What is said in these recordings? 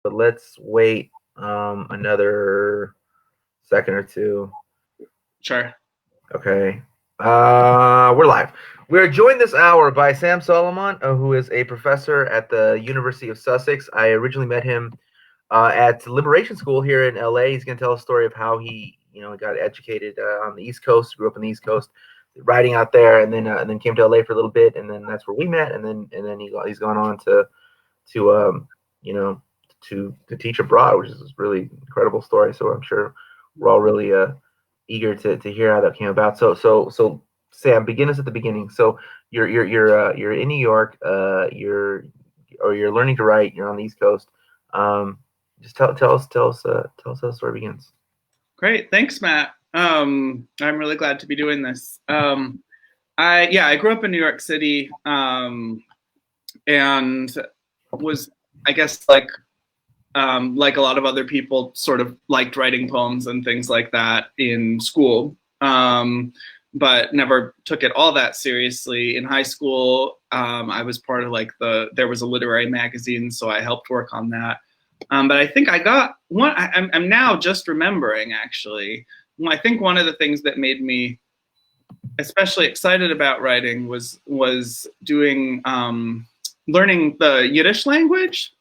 but let's wait another second or two. Sure. Okay. We're live. We are joined this hour by Sam Solomon, who is a professor at the University of Sussex. I originally met him at Liberation School here in LA. He's going to tell a story of how he, got educated on the East Coast, grew up on the East Coast, writing out there, and then came to LA for a little bit, and then that's where we met, and then he's gone on to to teach abroad, which is a really incredible story. So I'm sure we're all really eager to hear how that came about. So Sam, begin us at the beginning. So you're in New York. You're learning to write. You're on the East Coast. Just tell us how the story begins. Great, thanks, Matt. I'm really glad to be doing this. I grew up in New York City, and was, I guess, like a lot of other people, sort of liked writing poems and things like that in school, but never took it all that seriously. In high school, I was part of there was a literary magazine, so I helped work on that. But I think I got one. I'm now just remembering, actually. I think one of the things that made me especially excited about writing was doing learning the Yiddish language,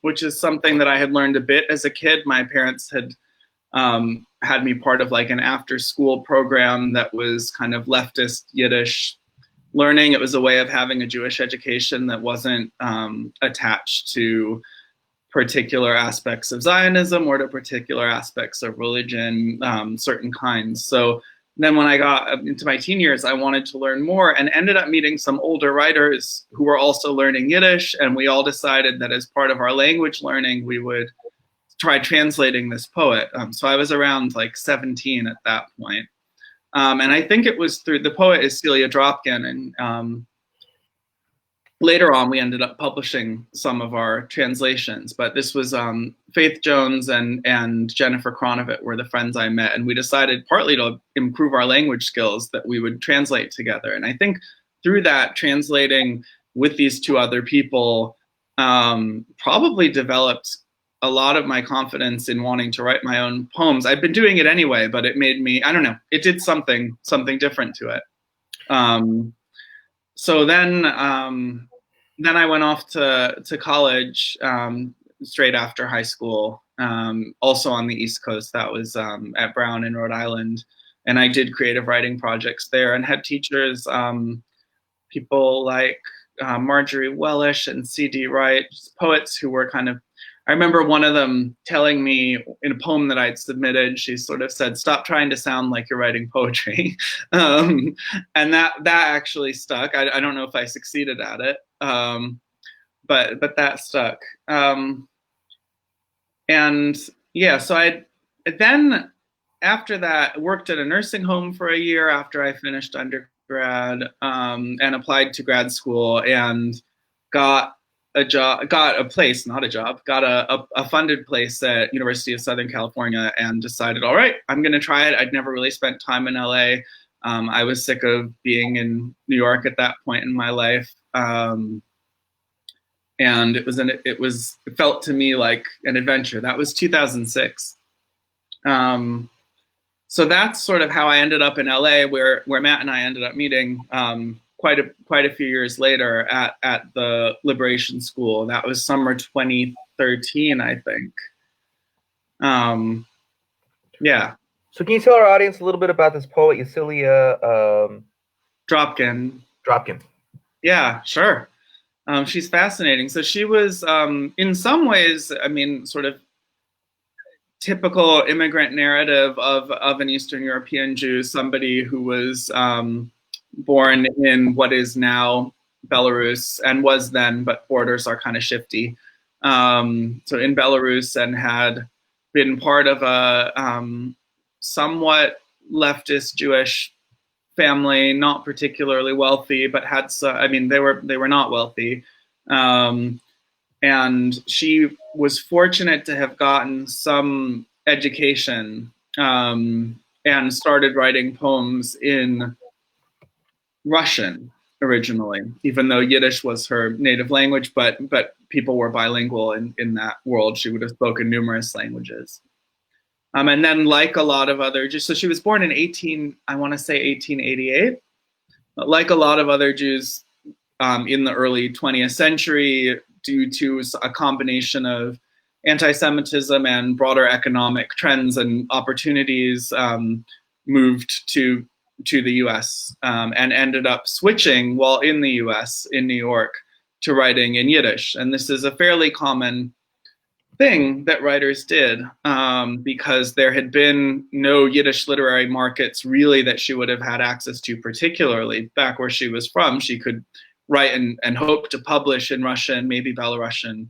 which is something that I had learned a bit as a kid. My parents had had me part of like an after-school program that was kind of leftist Yiddish learning. It was a way of having a Jewish education that wasn't attached to particular aspects of Zionism or to particular aspects of religion, certain kinds. So then when I got into my teen years, I wanted to learn more and ended up meeting some older writers who were also learning Yiddish. And we all decided that as part of our language learning, we would try translating this poet. So I was around like 17 at that point. And I think it was through, the poet is Celia Dropkin, and later on, we ended up publishing some of our translations, but this was Faith Jones and Jennifer Kronovit were the friends I met, and we decided, partly to improve our language skills, that we would translate together. And I think through that, translating with these two other people probably developed a lot of my confidence in wanting to write my own poems. I've been doing it anyway, but it made me, I don't know, it did something different to it. So then I went off to college straight after high school, also on the East Coast. That was at Brown in Rhode Island. And I did creative writing projects there and had teachers, people like Marjorie Wellish and C.D. Wright, poets who were kind of, I remember one of them telling me in a poem that I'd submitted, she sort of said, "Stop trying to sound like you're writing poetry." And that actually stuck. I don't know if I succeeded at it, but that stuck. And yeah, so I then, after that, worked at a nursing home for a year after I finished undergrad, and applied to grad school and got a funded place at University of Southern California, and decided, all right, I'm going to try it. I'd never really spent time in LA. I was sick of being in New York at that point in my life. And it felt to me like an adventure. That was 2006. So that's sort of how I ended up in LA, where Matt and I ended up meeting quite a few years later at the Liberation School. That was summer 2013, I think. Yeah. So can you tell our audience a little bit about this poet, Celia Dropkin? Yeah, sure. She's fascinating. So she was, in some ways, I mean, sort of typical immigrant narrative of an Eastern European Jew, somebody who was born in what is now Belarus and was then, but borders are kind of shifty. So in Belarus, and had been part of a somewhat leftist Jewish family, not particularly wealthy, but had some, I mean, they were not wealthy. And she was fortunate to have gotten some education, and started writing poems in Russian originally, even though Yiddish was her native language, but people were bilingual in that world. She would have spoken numerous languages. And then, like a lot of other Jews, so she was born in 1888. Like a lot of other Jews in the early 20th century, due to a combination of anti-Semitism and broader economic trends and opportunities, moved to the U.S. And ended up switching while in the U.S. in New York to writing in Yiddish. And this is a fairly common thing that writers did, because there had been no Yiddish literary markets really that she would have had access to, particularly back where she was from. She could write and hope to publish in Russian, maybe Belarusian.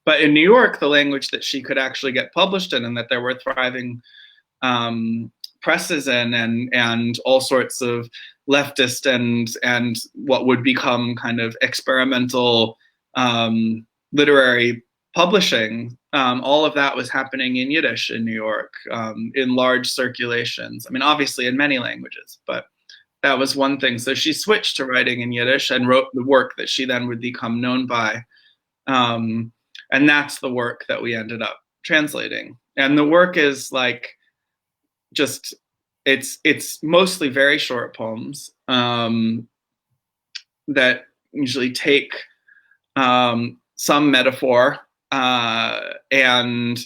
But in New York, the language that she could actually get published in, and that there were thriving presses in, and all sorts of leftist and what would become kind of experimental literary publishing, all of that was happening in Yiddish in New York, in large circulations. I mean, obviously in many languages, but that was one thing. So she switched to writing in Yiddish and wrote the work that she then would become known by. And that's the work that we ended up translating. And the work is like, just, it's mostly very short poems that usually take some metaphor and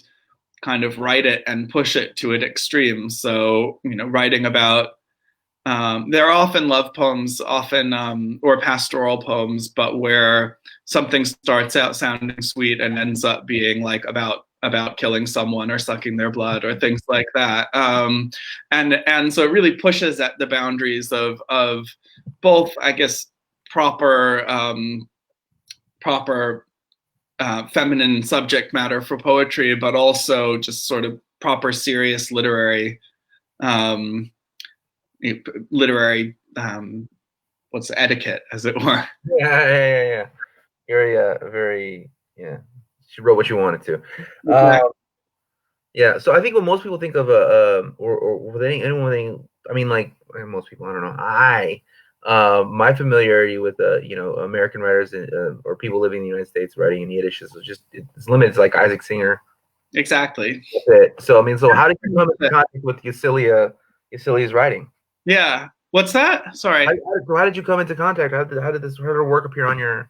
kind of write it and push it to an extreme. So, writing about, there are often love poems, or pastoral poems, but where something starts out sounding sweet and ends up being like about killing someone or sucking their blood or things like that. And so it really pushes at the boundaries of both, I guess, proper feminine subject matter for poetry, but also just sort of proper serious literary what's etiquette, as it were. Yeah. Very. She wrote what she wanted to. Exactly. Yeah. So I think when most people think of or anyone think, I mean, like most people, I don't know. My familiarity with American writers or people living in the United States writing in Yiddish is just it's limited to like Isaac Singer. Exactly. So I mean, so how did you come into contact with Yesilia's writing? Yeah. What's that? Sorry. How did you come into contact? How did her work appear on your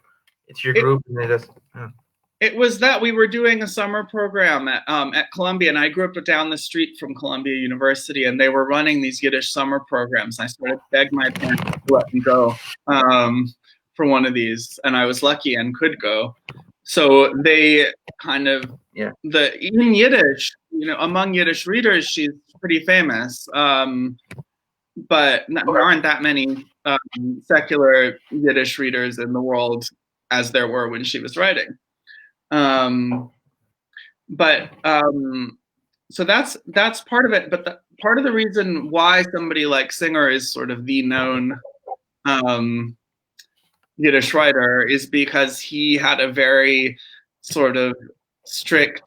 group? And they just, It was that we were doing a summer program at Columbia, and I grew up down the street from Columbia University, and they were running these Yiddish summer programs. And I sort of begged my parents to let me go for one of these, and I was lucky and could go. So they kind of, in Yiddish, among Yiddish readers, she's pretty famous. But there aren't that many secular Yiddish readers in the world as there were when she was writing. So that's part of it. But part of the reason why somebody like Singer is sort of the known Yiddish writer is because he had a very sort of strict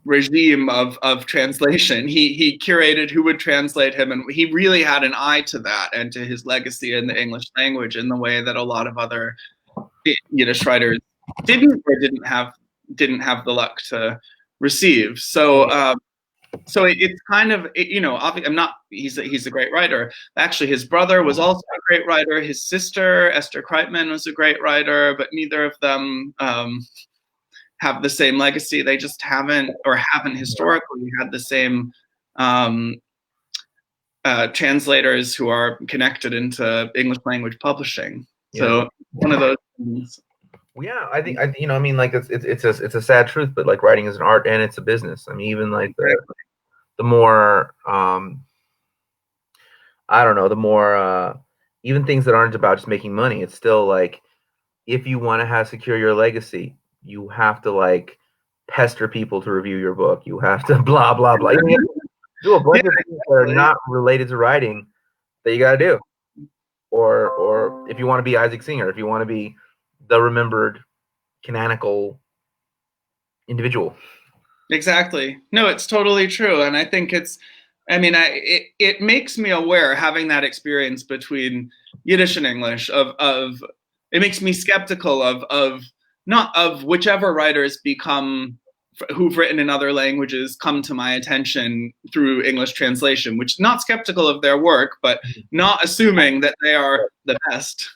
regime of translation. He curated who would translate him, and he really had an eye to that and to his legacy in the English language in the way that a lot of other Yiddish writers didn't have the luck to receive. So it's kind of, I'm not, he's a great writer. Actually, his brother was also a great writer. His sister, Esther Kreitman, was a great writer, but neither of them have the same legacy. They just haven't historically had the same translators who are connected into English language publishing. So one of those things. Yeah, I think it's a sad truth, but like writing is an art and it's a business. I mean, even like the more I don't know, the more even things that aren't about just making money, it's still like if you want to secure your legacy, you have to like pester people to review your book. You have to blah blah blah. You have to do a bunch of things that are not related to writing that you got to do. Or if you want to be Isaac Singer, if you want to be the remembered canonical individual. Exactly. No, it's totally true. And I think it makes me aware, having that experience between Yiddish and English, of it makes me skeptical of not of whichever writers become who've written in other languages come to my attention through English translation, which not skeptical of their work, but not assuming that they are the best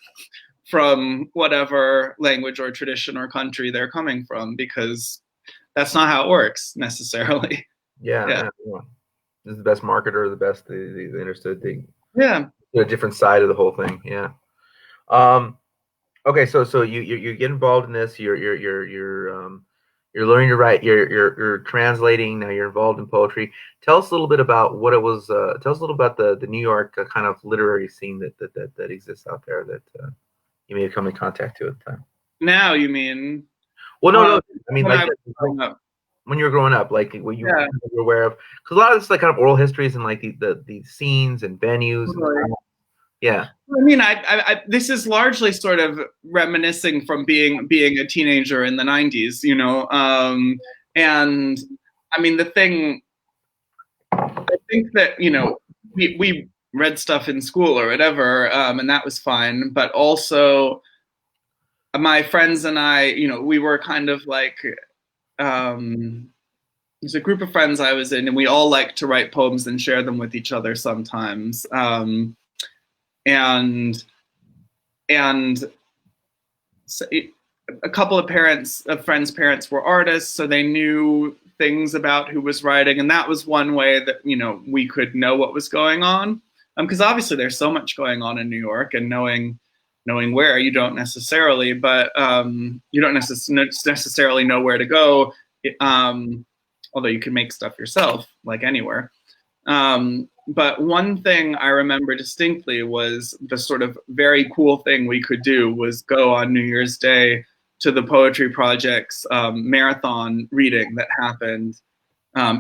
from whatever language or tradition or country they're coming from, because that's not how it works necessarily. Yeah. This is the best marketer, the best they understood a different side of the whole thing. Yeah. Okay, so you get involved in this. You're learning to write. You're translating. Now you're involved in poetry. Tell us a little bit about what it was. Tell us a little about the New York kind of literary scene that exists out there that you may have come in contact to at the time. Now you mean? Well, no. I mean, like when you were growing up, like what you were aware of, because a lot of this like kind of oral histories and like the scenes and venues. And, yeah. I mean, I this is largely sort of reminiscing from being a teenager in the 90s, you know. And I mean, I think that, you know, we read stuff in school or whatever, and that was fine. But also, my friends and I, you know, we were kind of like, there's a group of friends I was in, and we all like to write poems and share them with each other sometimes. And so a couple of friends' parents were artists, so they knew things about who was writing, and that was one way that, you know, we could know what was going on. Because obviously there's so much going on in New York, and knowing where you don't necessarily, but you don't necessarily know where to go. Although you can make stuff yourself, like anywhere. But one thing I remember distinctly was the sort of very cool thing we could do was go on New Year's Day to the Poetry Project's marathon reading that happened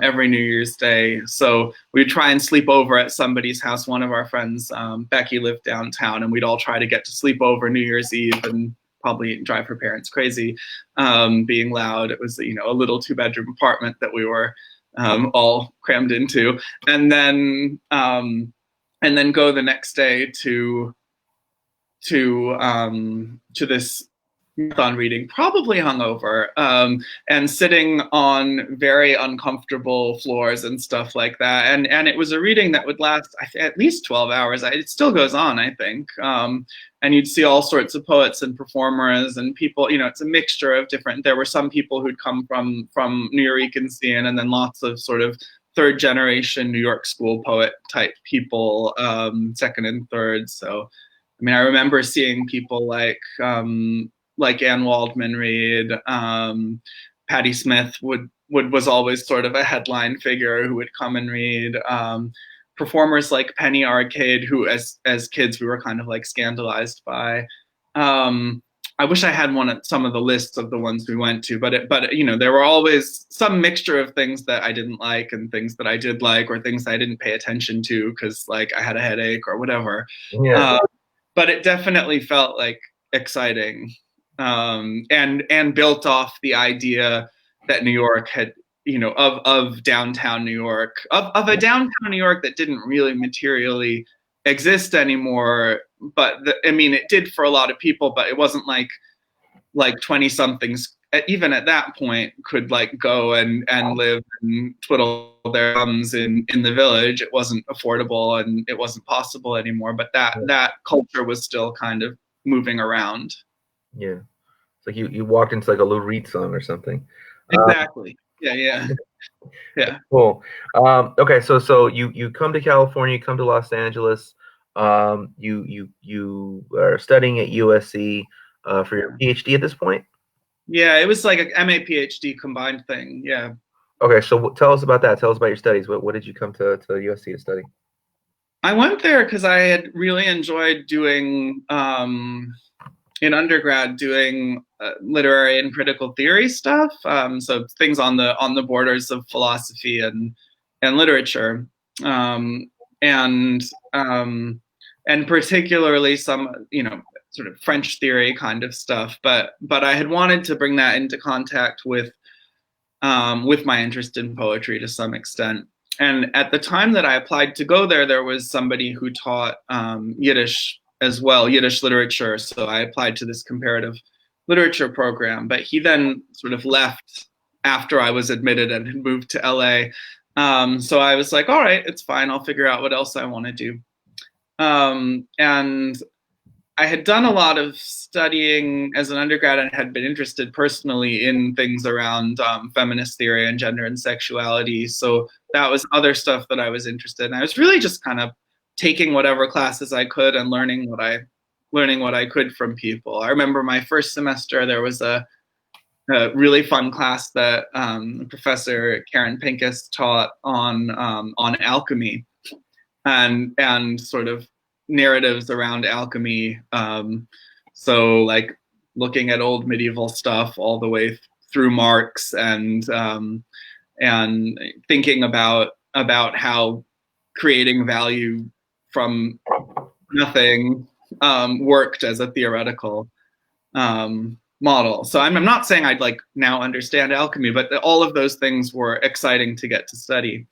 every New Year's Day. So we'd try and sleep over at somebody's house. One of our friends, Becky, lived downtown, and we'd all try to get to sleep over New Year's Eve and probably drive her parents crazy, being loud. It was, you know, a little 2-bedroom apartment that we were all crammed into, and then go the next day to this marathon reading, probably hungover, and sitting on very uncomfortable floors and stuff like that. And it was a reading that would last at least 12 hours. It still goes on, I think. And you'd see all sorts of poets and performers and people, you know, it's a mixture of different, there were some people who'd come from Nuyorican scene, and then lots of sort of third generation New York school poet type people, second and third. So, I mean, I remember seeing people like Anne Waldman read. Patti Smith was always sort of a headline figure who would come and read. Performers like Penny Arcade, who as kids we were kind of like scandalized by. I wish I had some of the lists of the ones we went to, but you know, there were always some mixture of things that I didn't like and things that I did like, or things I didn't pay attention to because like I had a headache or whatever. Yeah. But it definitely felt like exciting, and built off the idea that New York had, you know, of downtown New York, of a downtown New York that didn't really materially exist anymore. But I mean, it did for a lot of people, but it wasn't like 20-somethings, even at that point, could like go and live and twiddle their thumbs in the Village. It wasn't affordable and it wasn't possible anymore. But that culture was still kind of moving around. Yeah, it's like you walked into like a Lou Reed song or something. Exactly. Yeah. Cool. Okay, so you come to California, you come to Los Angeles. You are studying at USC for your PhD at this point. Yeah, it was like a MA PhD combined thing. Yeah. Okay, so tell us about that. Tell us about your studies. What did you come to USC to study? I went there because I had really enjoyed doing in undergrad doing literary and critical theory stuff. So things on the borders of philosophy and literature, and particularly some, you know, sort of French theory kind of stuff. But I had wanted to bring that into contact with my interest in poetry to some extent. And at the time that I applied to go there, there was somebody who taught Yiddish as well, Yiddish literature. So I applied to this comparative literature program, but he then sort of left after I was admitted and had moved to LA. So I was like, all right, it's fine. I'll figure out what else I want to do. And I had done a lot of studying as an undergrad and had been interested personally in things around feminist theory and gender and sexuality. So that was other stuff that I was interested in. I was really just kind of taking whatever classes I could and learning what I could from people. I remember my first semester, there was a really fun class that Professor Karen Pincus taught on alchemy and sort of narratives around alchemy. So like looking at old medieval stuff all the way through Marx and thinking about how creating value from nothing worked as a theoretical model. So I'm not saying I'd like now understand alchemy, but all of those things were exciting to get to study.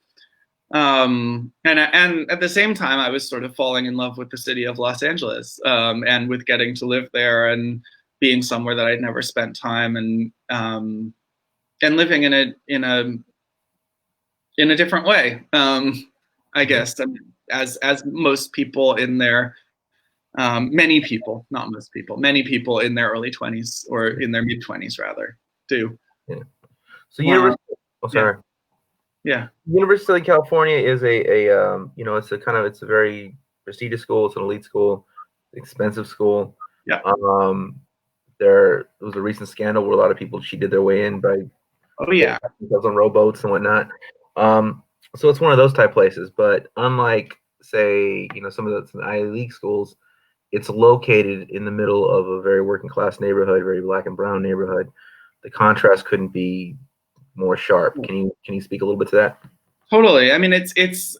And at the same time, I was sort of falling in love with the city of Los Angeles, and with getting to live there and being somewhere that I'd never spent time, and living in a different way, I guess, as most people in their many people, not most people, many people in their early 20s or in their mid 20s rather do. Yeah. So University. Oh, sorry. Yeah. University of California is it's a very prestigious school. It's an elite school, expensive school. Yeah. There was a recent scandal where a lot of people cheated their way in by on rowboats and whatnot. So it's one of those type places. But unlike, say, some of the Ivy League schools, it's located in the middle of a very working class neighborhood, very black and brown neighborhood. The contrast couldn't be more sharp. Can you speak a little bit to that? Totally. I mean, it's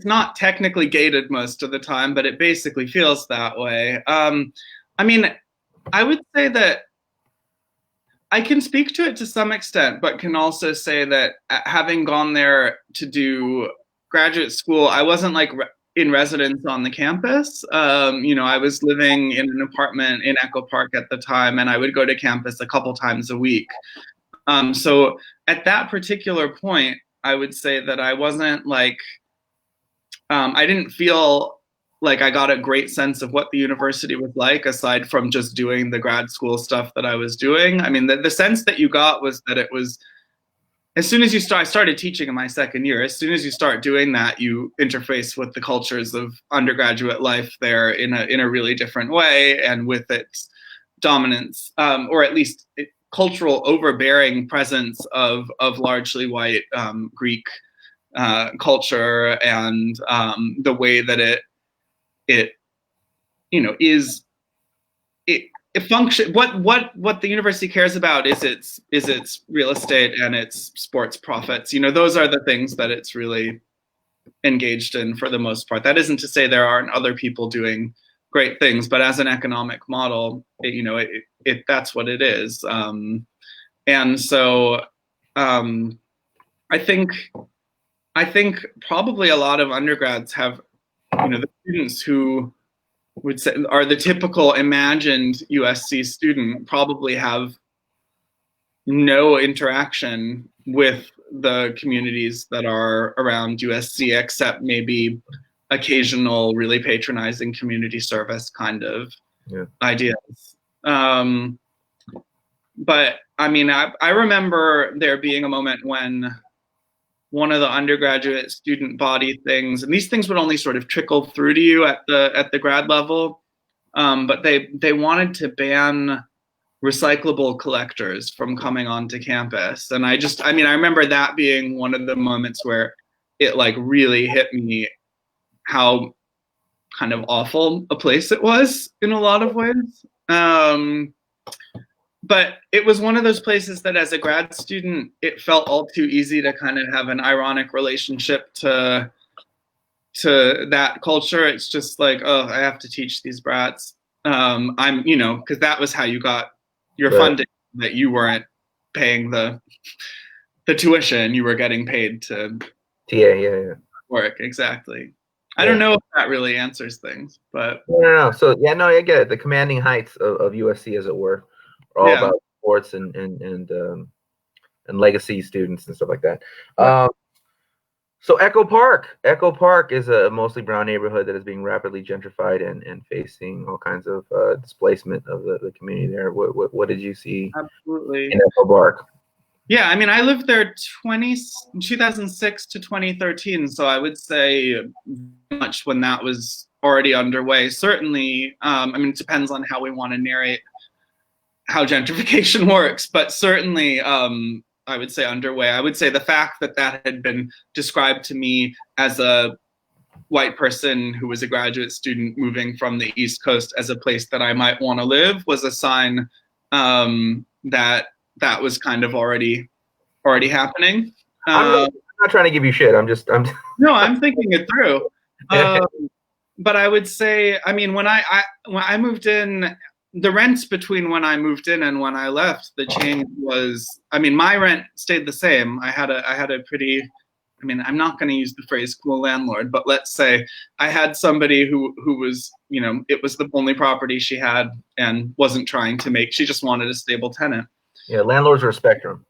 not technically gated most of the time, but it basically feels that way. I mean, I would say that I can speak to it to some extent, but can also say that having gone there to do graduate school, I wasn't like in residence on the campus. I was living in an apartment in Echo Park at the time, and I would go to campus a couple times a week. So at that particular point, I would say that I wasn't like, I didn't feel like I got a great sense of what the university was like, aside from just doing the grad school stuff that I was doing. I mean, the sense that you got was that it was, as soon as I started teaching in my second year, as soon as you start doing that, you interface with the cultures of undergraduate life there in a really different way, and with its dominance, or at least cultural overbearing presence of largely white Greek culture, and the way that it function. What the university cares about is its real estate and its sports profits. Those are the things that it's really engaged in for the most part. That isn't to say there aren't other people doing great things, but as an economic model, that's what it is. And so I think probably a lot of undergrads have, the students who would say are the typical imagined USC student probably have no interaction with the communities that are around USC, except maybe occasional really patronizing community service kind of ideas. But I mean, I remember there being a moment when one of the undergraduate student body things, and these things would only sort of trickle through to you at the grad level, but they wanted to ban recyclable collectors from coming onto campus. And I remember that being one of the moments where it like really hit me how kind of awful a place it was in a lot of ways. But it was one of those places that as a grad student, it felt all too easy to kind of have an ironic relationship to that culture. It's just like, oh, I have to teach these brats. Because that was how you got your funding, that you weren't paying the tuition, you were getting paid to yeah. work. Exactly. I don't know if that really answers things, but No. So yeah, no, I get it. The commanding heights of USC, as it were, are all yeah. about sports and legacy students and stuff like that. Yeah. So Echo Park. Echo Park is a mostly brown neighborhood that is being rapidly gentrified and facing all kinds of displacement of the community there. What did you see Absolutely. in Echo Park? Yeah, I mean, I lived there 2006 to 2013, so I would say much when that was already underway. Certainly, I mean, it depends on how we want to narrate how gentrification works, but certainly, I would say underway. I would say the fact that that had been described to me as a white person who was a graduate student moving from the East Coast as a place that I might want to live was a sign that that was kind of already happening. I'm not trying to give you shit. I'm No, I'm thinking it through. But I would say, I mean, when I moved in, the rents between when I moved in and when I left, the change was, I mean, my rent stayed the same. I had a pretty, I mean, I'm not going to use the phrase cool landlord, but let's say I had somebody who was, you know, it was the only property she had and wasn't trying to make, she just wanted a stable tenant. Yeah, landlords are a spectrum.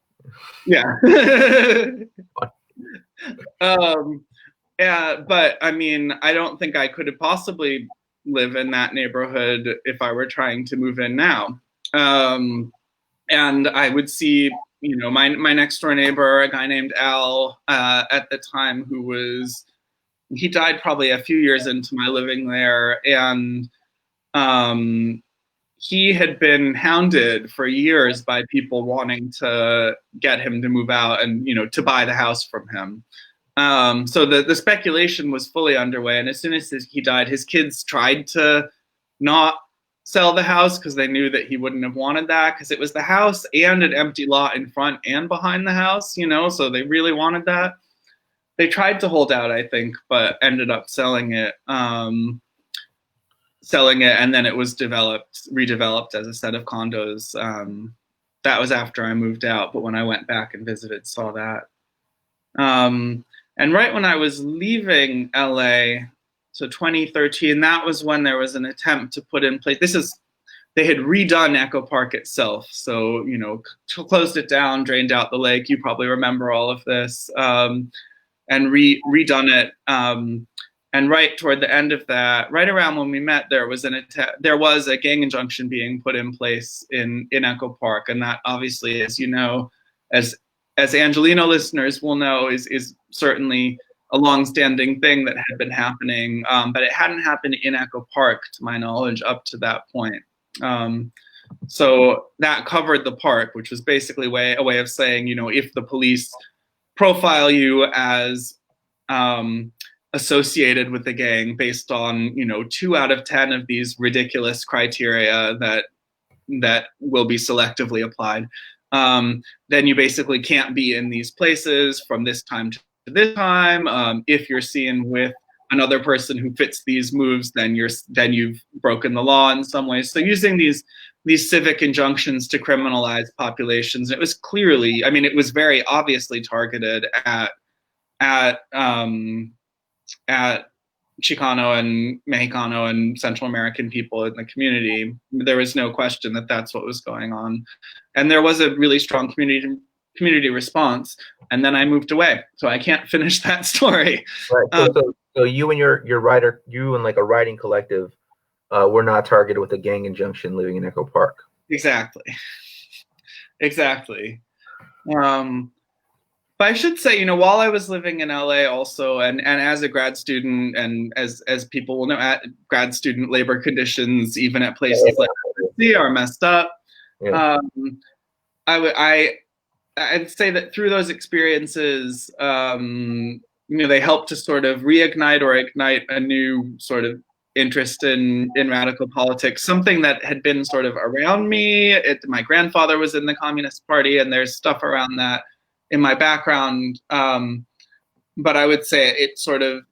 Yeah. Yeah, but I mean, I don't think I could have possibly live in that neighborhood if I were trying to move in now. And I would see, you know, my next door neighbor, a guy named Al, at the time, he died probably a few years into my living there, and he had been hounded for years by people wanting to get him to move out and, you know, to buy the house from him. So the speculation was fully underway, and as soon as he died, his kids tried to not sell the house because they knew that he wouldn't have wanted that, because it was the house and an empty lot in front and behind the house, you know, so they really wanted that. They tried to hold out, I think, but ended up selling it. And then it was redeveloped as a set of condos. That was after I moved out, but when I went back and visited, saw that. And right when I was leaving LA, so 2013, that was when there was an attempt to put in place, they had redone Echo Park itself. So, you know, closed it down, drained out the lake. You probably remember all of this, and redone it. And right toward the end of that, right around when we met, there was a gang injunction being put in place in Echo Park, and that obviously, as you know, as Angelino listeners will know, is certainly a long-standing thing that had been happening, but it hadn't happened in Echo Park, to my knowledge, up to that point. So that covered the park, which was basically a way of saying, you know, if the police profile you as associated with the gang based on, you know, 2 out of 10 of these ridiculous criteria that will be selectively applied, then you basically can't be in these places from this time to this time. If you're seen with another person who fits these moves, then you've broken the law in some ways. So using these civic injunctions to criminalize populations, it was clearly, I mean, it was very obviously targeted at Chicano and Mexicano and Central American people in the community. There was no question that that's what was going on. And there was a really strong community response. And then I moved away. So I can't finish that story. Right. So you and your writer, you and like a writing collective, were not targeted with a gang injunction living in Echo Park. Exactly. But I should say, you know, while I was living in LA also, and as a grad student, and as people will know, at grad student labor conditions, even at places like USC, are messed up. Yeah. I'd say that through those experiences, you know, they helped to sort of reignite or ignite a new sort of interest in radical politics, something that had been sort of around me. My grandfather was in the Communist Party, and there's stuff around that in my background, but I would say it sort of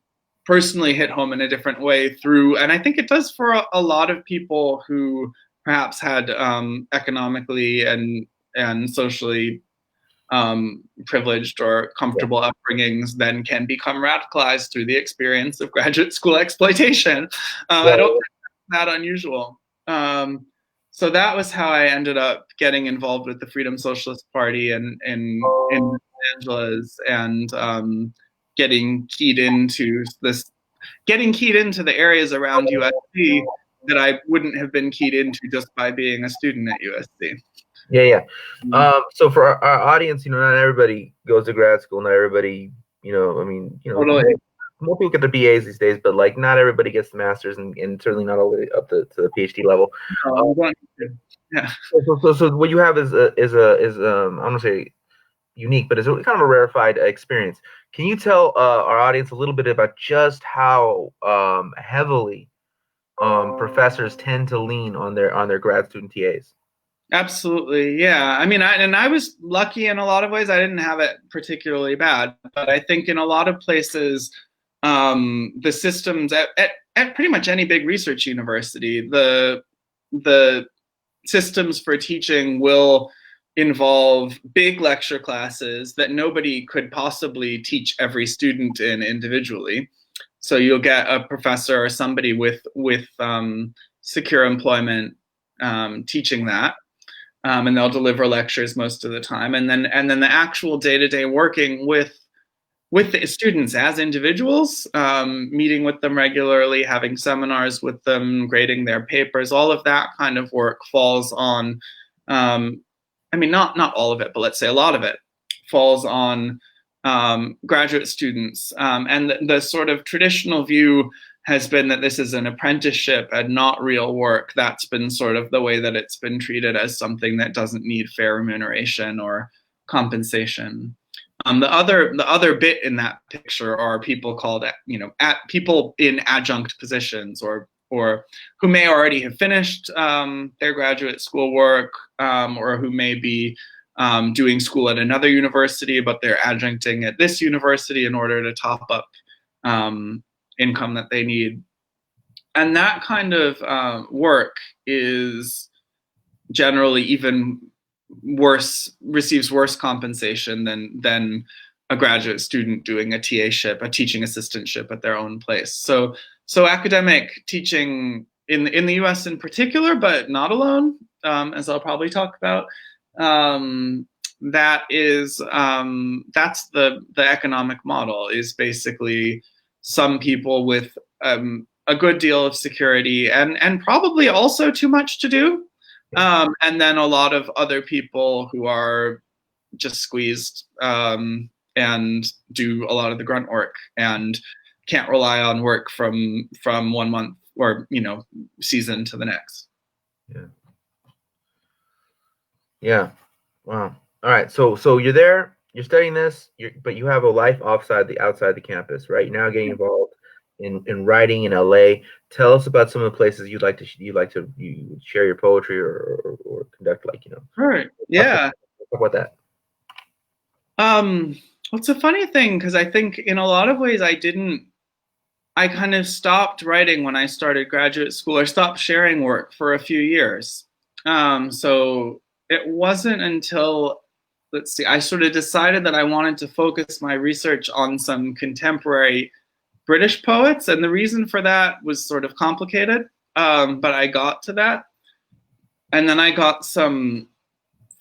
personally hit home in a different way through, and I think it does for a lot of people who perhaps had economically and socially privileged or comfortable upbringings then can become radicalized through the experience of graduate school exploitation. I don't think that's that unusual. So that was how I ended up getting involved with the Freedom Socialist Party in Los Angeles, and getting keyed into the areas around USC that I wouldn't have been keyed into just by being a student at USC. Yeah. So for our audience, not everybody goes to grad school. Not everybody, Totally. More people get their BAs these days, but like not everybody gets the masters, and certainly not all the way up to the PhD level. Yeah. So what you have is I don't want to say unique, but it's kind of a rarefied experience. Can you tell our audience a little bit about just how heavily professors tend to lean on their grad student TAs? Absolutely, yeah. I mean, I was lucky in a lot of ways. I didn't have it particularly bad, but I think in a lot of places, the systems at pretty much any big research university, the systems for teaching will involve big lecture classes that nobody could possibly teach every student in individually. So you'll get a professor or somebody with secure employment teaching that. And they'll deliver lectures most of the time, and then the actual day-to-day working with the students as individuals, meeting with them regularly, having seminars with them, grading their papers, all of that kind of work falls on, not all of it, but let's say a lot of it falls on graduate students. And the sort of traditional view has been that this is an apprenticeship and not real work. That's been sort of the way that it's been treated, as something that doesn't need fair remuneration or compensation. The other bit in that picture are people called, people in adjunct positions, or who may already have finished their graduate school work, or who may be doing school at another university, but they're adjuncting at this university in order to top up income that they need. And that kind of work is generally even worse, receives worse compensation than a graduate student doing a TA-ship, a teaching assistantship at their own place. So academic teaching in the US in particular, but not alone, as I'll probably talk about, that is that's the economic model, is basically some people with a good deal of security and probably also too much to do, and then a lot of other people who are just squeezed and do a lot of the grunt work and can't rely on work from 1 month or season to the next. Yeah. Wow. All right. So you're there, you're studying this, but you have a life outside the campus, right? You're now getting involved in writing in LA. Tell us about some of the places you'd like to share your poetry or conduct, Right. Yeah. Talk about that. It's a funny thing, because I think in a lot of ways I kind of stopped writing when I started graduate school, or stopped sharing work for a few years. So it wasn't until, I sort of decided that I wanted to focus my research on some contemporary British poets, and the reason for that was sort of complicated, but I got to that. And then I got some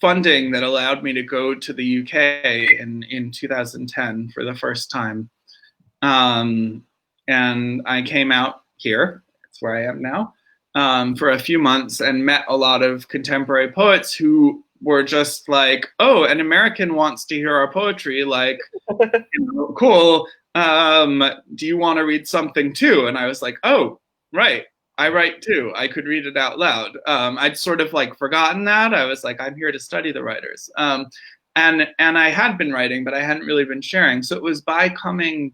funding that allowed me to go to the UK in 2010 for the first time. And I came out here, that's where I am now, for a few months, and met a lot of contemporary poets who were just like, oh, an American wants to hear our poetry, like, cool. Do you want to read something too? And I was like, oh, right, I write too. I could read it out loud. I'd sort of forgotten that. I was like, I'm here to study the writers. And I had been writing, but I hadn't really been sharing. So it was by coming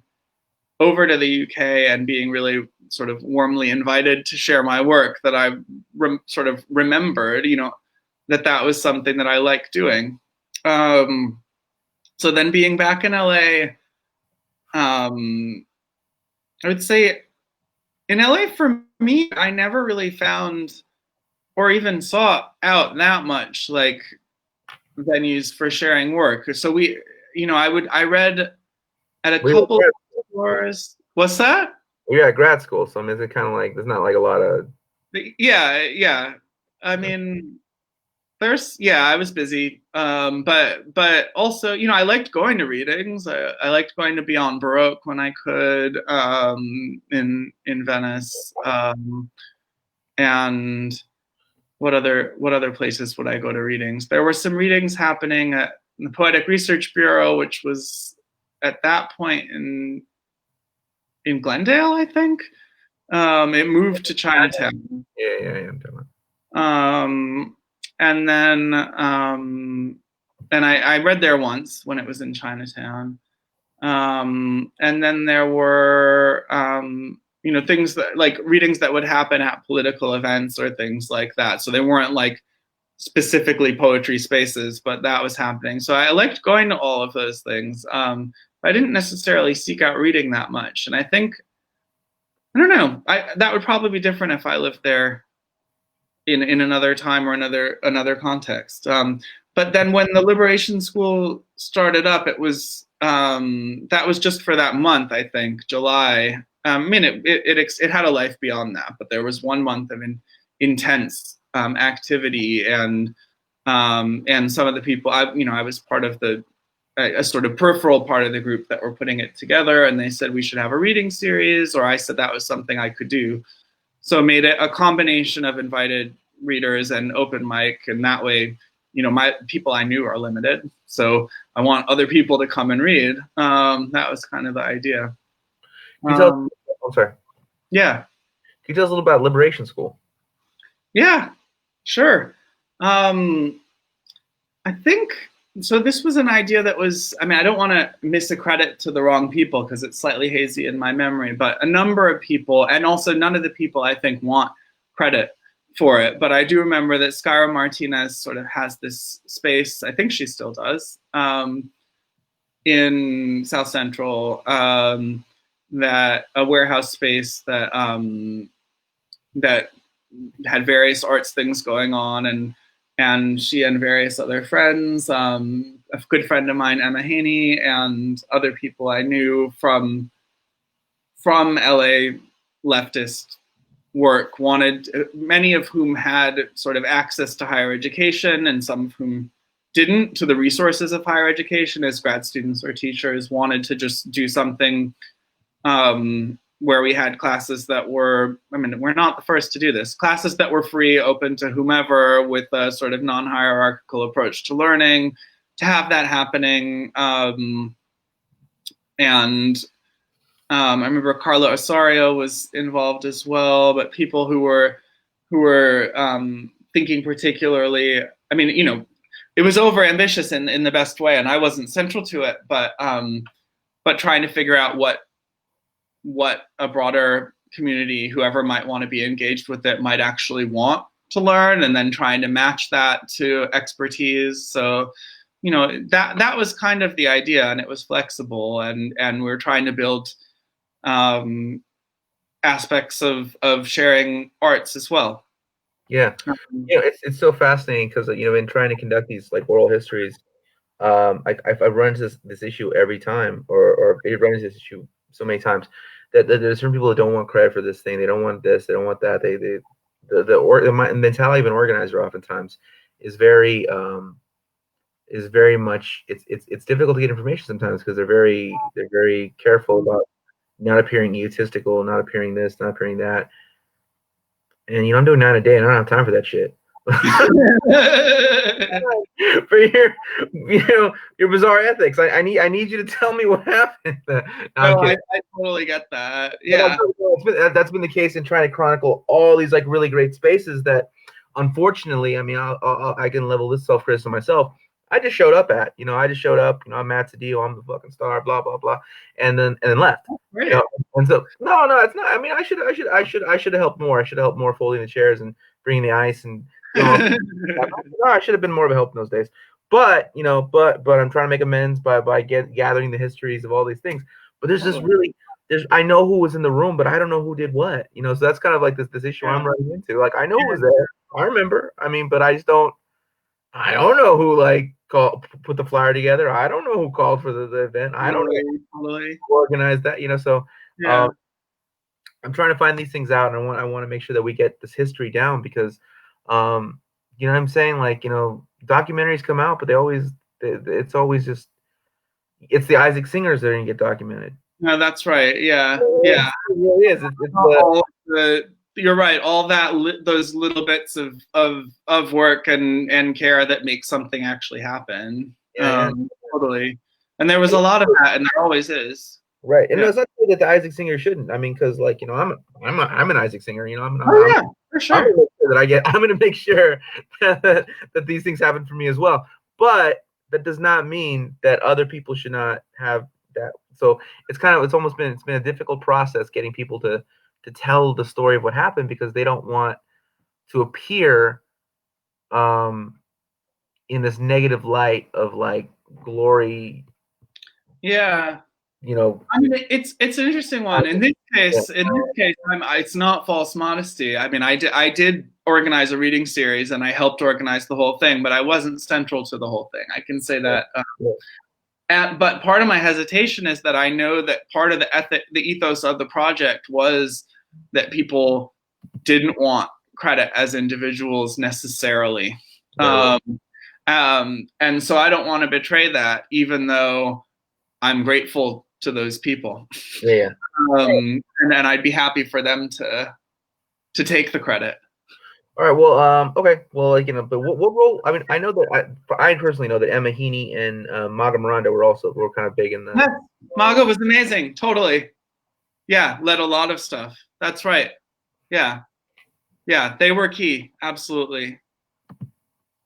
over to the UK and being really sort of warmly invited to share my work that I sort of remembered, that was something that I liked doing. So then being back in LA, I would say in LA, for me, I never really found or even sought out that much venues for sharing work. So I read at a We were, couple of stores. What's that? we at grad school, so I mean, it's kind of like there's not like a lot of. Yeah. I mean, I was busy. But also, I liked going to readings. I liked going to Beyond Baroque when I could, in Venice. And what other places would I go to readings? There were some readings happening at the Poetic Research Bureau, which was at that point in Glendale, I think. It moved to Chinatown. Yeah. And then and I read there once when it was in Chinatown. And then there were things that like readings that would happen at political events or things like that. So they weren't like specifically poetry spaces, but that was happening. So I liked going to all of those things. I didn't necessarily seek out reading that much. And I think, I don't know, that would probably be different if I lived there in another time or another context. But then when the Liberation School started up, it was that was just for that month, I think, July. I mean, it had a life beyond that, but there was 1 month of intense activity, and some of the people I was part of a sort of peripheral part of the group that were putting it together, and they said we should have a reading series, or I said that was something I could do. So I made it a combination of invited readers and open mic, and that way, my people I knew are limited. So I want other people to come and read. That was kind of the idea. I'm sorry. Yeah. Can you tell us a little about Liberation School? Yeah, sure. I think so. This was an idea that was, I don't want to miss a credit to the wrong people because it's slightly hazy in my memory, but a number of people, and also none of the people I think want credit for it, but I do remember that Skyra Martinez sort of has this space, I think she still does, in South Central, that a warehouse space that that had various arts things going on, and she and various other friends, a good friend of mine, Emma Haney, and other people I knew from LA leftist work many of whom had sort of access to higher education and some of whom didn't, to the resources of higher education as grad students or teachers, wanted to just do something where we had classes that were, we're not the first to do this, classes that were free, open to whomever, with a sort of non-hierarchical approach to learning, to have that happening. And I remember Carla Osorio was involved as well, but people who were thinking particularly, it was over ambitious in the best way, and I wasn't central to it, but trying to figure out what a broader community, whoever might want to be engaged with it, might actually want to learn, and then trying to match that to expertise. So, that was kind of the idea, and it was flexible, and we were trying to build aspects of sharing arts as well. Yeah, it's so fascinating because in trying to conduct these like oral histories, I run into this issue every time, or it runs into this issue so many times that there's certain people that don't want credit for this thing. They don't want this. They don't want that. The mentality of an organizer oftentimes is very much it's difficult to get information sometimes because they're very careful about not appearing egotistical, not appearing this, not appearing that. And I'm doing 9 a day, and I don't have time for that shit. For your bizarre ethics, I need you to tell me what happened. I totally get that. Yeah, that's been the case in trying to chronicle all these like really great spaces that, unfortunately, I can level this self-criticism myself. I just showed up at, I'm Matt Cedillo, I'm the fucking star, blah blah blah, and then left. Right. And so no, it's not. I should have helped more. I should have helped more folding the chairs and bringing the ice and. I should have been more of a help in those days. But I'm trying to make amends by gathering the histories of all these things. But I know who was in the room, but I don't know who did what. So that's kind of like this issue I'm running into. Like I know who was there, I remember. But I don't know who like put the flyer together. I don't know who called for the event. I don't know Totally. who organized that. So Yeah. I'm trying to find these things out, and I want to make sure that we get this history down because, you know what I'm saying? Like, documentaries come out, but it's always just, it's the Isaac Singers that are going to get documented. No, that's right. Yeah. Yeah. It really is. You're right. All that, those little bits of work and care that make something actually happen. Yeah. Totally. And there was a lot of that, and there always is. Right, and it's not that the Isaac Singer shouldn't. I mean, because I'm an Isaac Singer. For sure. I'm going to make sure that these things happen for me as well. But that does not mean that other people should not have that. So it's been a difficult process getting people to tell the story of what happened because they don't want to appear in this negative light of like glory. Yeah. I mean, it's an interesting one. In this case, it's not false modesty. I mean, I did organize a reading series and I helped organize the whole thing, but I wasn't central to the whole thing. I can say that. But part of my hesitation is that I know that part of the ethos of the project was that people didn't want credit as individuals necessarily. And so I don't want to betray that, even though I'm grateful to those people. Yeah. And I'd be happy for them to take the credit. All right. Well, okay. Well, but what role? I mean, I know that I personally know that Emma Heaney and Maga Miranda were kind of big in the. Yes. Maga was amazing. Totally. Yeah, led a lot of stuff. That's right. Yeah, they were key. Absolutely.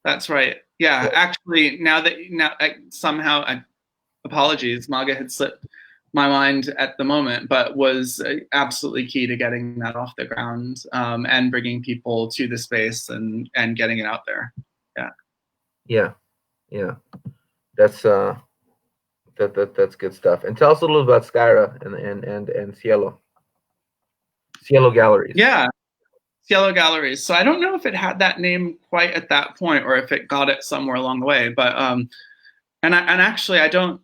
That's right. Yeah, actually, somehow, apologies, Maga had slipped my mind at the moment, but was absolutely key to getting that off the ground and bringing people to the space and getting it out there. Yeah. That's that's good stuff. And tell us a little about Skyra and Cielo Galleries. Yeah. Cielo Galleries. So I don't know if it had that name quite at that point or if it got it somewhere along the way, but actually I don't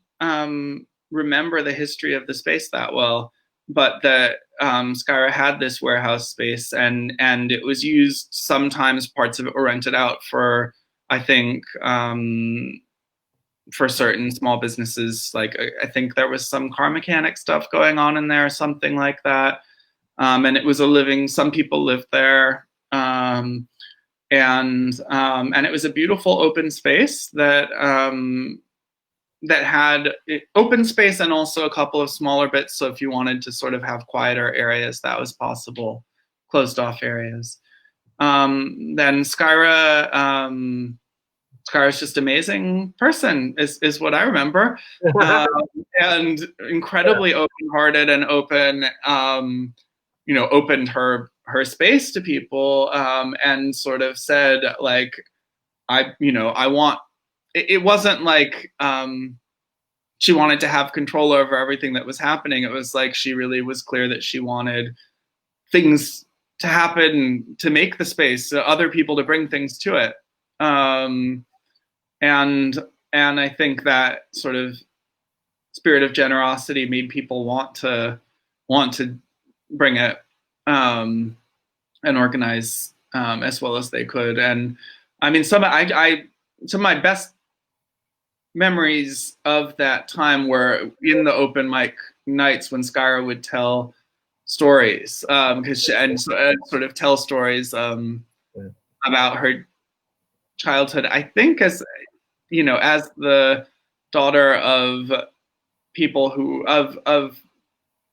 remember the history of the space that well, but the Skyra had this warehouse space and it was used sometimes. Parts of it were rented out for, I think, for certain small businesses. Like I think there was some car mechanic stuff going on in there, something like that. And it was some people lived there. And it was a beautiful open space that had open space and also a couple of smaller bits. So if you wanted to sort of have quieter areas, that was possible, closed off areas. Then Skyra's just amazing person is what I remember. And incredibly open-hearted and open, opened her space to people and sort of said like, I want. It wasn't like she wanted to have control over everything that was happening. It was like she really was clear that she wanted things to happen to make the space, other people to bring things to it. And I think that sort of spirit of generosity made people want to bring it and organize as well as they could. And I mean, some of my best memories of that time were in the open mic nights when Skyra would tell stories sort of tell stories about her childhood. I think as the daughter of people who of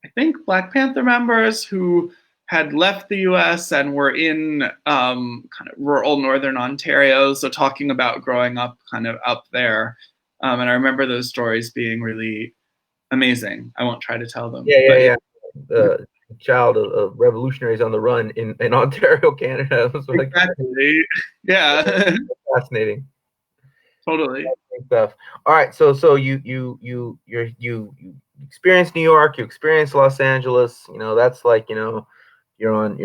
I think Black Panther members who had left the U.S. and were in kind of rural northern Ontario, so talking about growing up kind of up there. And I remember those stories being really amazing. I won't try to tell them. Yeah. The child of revolutionaries on the run in Ontario, Canada. Exactly. Yeah. Fascinating. Totally. Stuff. All right. So you experienced New York. You experienced Los Angeles. That's like you have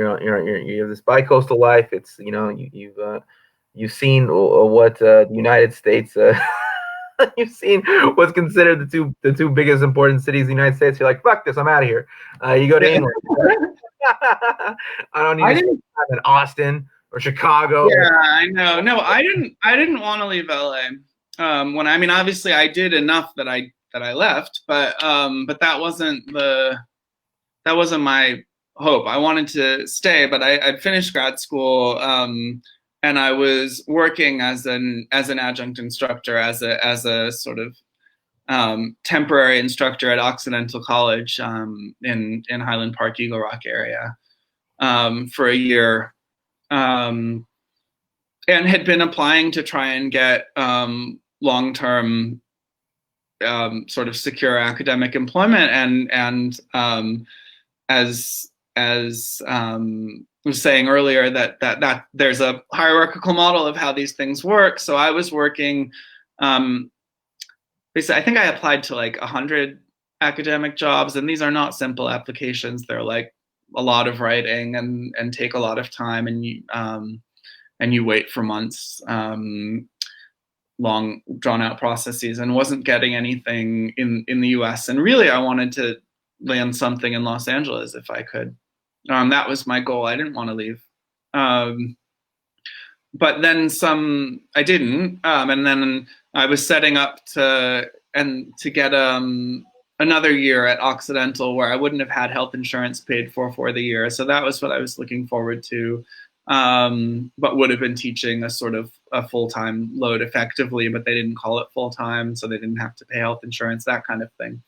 this bi-coastal life. It's you've seen what the United States you've seen what's considered the two biggest important cities in the United States. You're like, fuck this, I'm out of here. You go to England. I don't need I to spend didn't. time in Austin or Chicago. Yeah, I know. No, I didn't. I didn't want to leave LA. When I mean, obviously, I did enough that I left, but that wasn't my hope. I wanted to stay, but I'd finished grad school, and I was working as an adjunct instructor, as a sort of temporary instructor at Occidental College in Highland Park, Eagle Rock area for a year, and had been applying to try and get long-term sort of secure academic employment, and as was saying earlier, that there's a hierarchical model of how these things work. So I was working. Basically, I think I applied to like 100 academic jobs, and these are not simple applications. They're like a lot of writing and take a lot of time, and you wait for months, long drawn out processes, and wasn't getting anything in the US. And really, I wanted to land something in Los Angeles if I could. That was my goal. I didn't want to leave. But then I didn't. And then I was setting up to get another year at Occidental where I wouldn't have had health insurance paid for the year. So that was what I was looking forward to. But would have been teaching a sort of a full-time load effectively, but they didn't call it full-time, so they didn't have to pay health insurance, that kind of thing.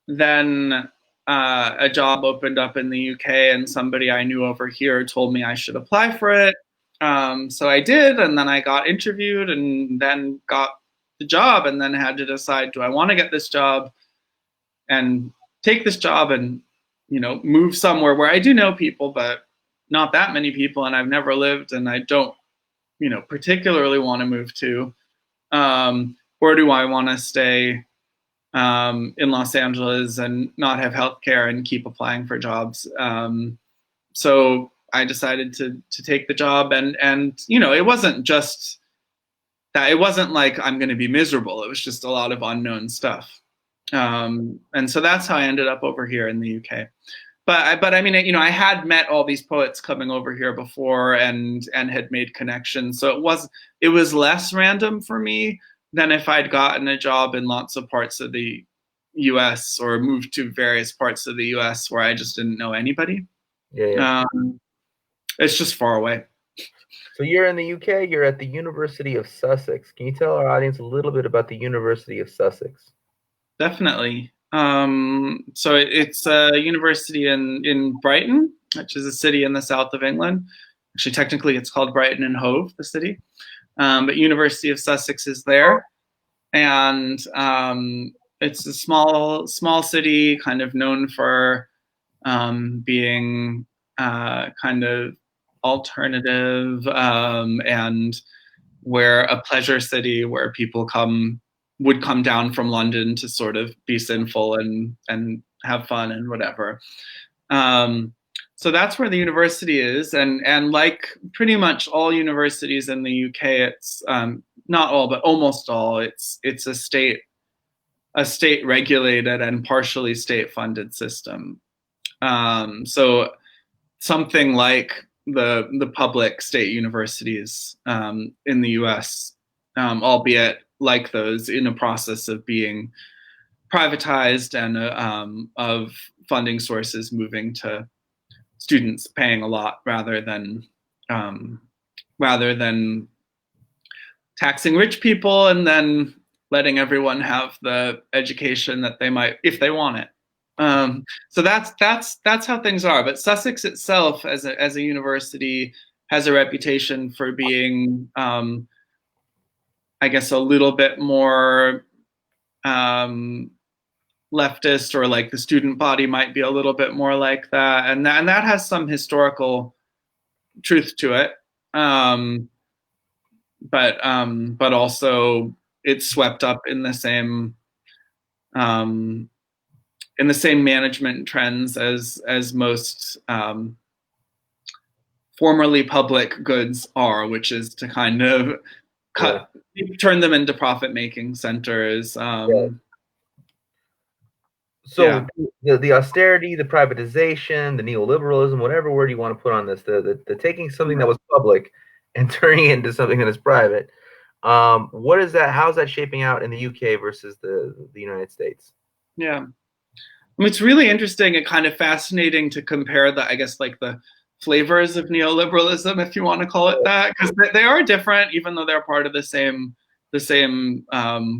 Then a job opened up in the UK, and somebody I knew over here told me I should apply for it. So I did, and then I got interviewed, and then got the job, and then had to decide, do I want to get this job and take this job and, move somewhere where I do know people, but not that many people, and I've never lived, and I don't, particularly want to move to, or do I want to stay in Los Angeles and not have healthcare and keep applying for jobs? So I decided to take the job, and it wasn't just that. It wasn't like I'm going to be miserable. It was just a lot of unknown stuff, and so that's how I ended up over here in the UK. But I mean, I had met all these poets coming over here before, and had made connections. So it was less random for me than if I'd gotten a job in lots of parts of the US or moved to various parts of the US where I just didn't know anybody. Yeah. It's just far away. So you're in the UK, you're at the University of Sussex. Can you tell our audience a little bit about the University of Sussex? Definitely. So it's a university in Brighton, which is a city in the south of England. Actually, technically, it's called Brighton and Hove, the city. But University of Sussex is there, and it's a small city, kind of known for being kind of alternative, and where a pleasure city where people would come down from London to sort of be sinful and have fun and whatever. So that's where the university is, and like pretty much all universities in the UK, it's not all, but almost all. It's a state regulated and partially state funded system. So something like the public state universities in the US, albeit like those in a process of being privatized, and of funding sources moving to students paying a lot rather than taxing rich people and then letting everyone have the education that they might, if they want it. So that's how things are. But Sussex itself, as a university, has a reputation for being, I guess, a little bit more leftist, or like the student body might be a little bit more like that, and that has some historical truth to it. But also it's swept up in the same management trends as most formerly public goods are, which is to kind of cut You turn them into profit-making centers. So the austerity, the privatization, the neoliberalism, whatever word you want to put on this, the taking something that was public and turning it into something that is private. What is that? How's that shaping out in the UK versus the United States? Yeah. I mean, it's really interesting and kind of fascinating to compare I guess, like the flavors of neoliberalism, if you want to call it that, because they are different, even though they're part of the same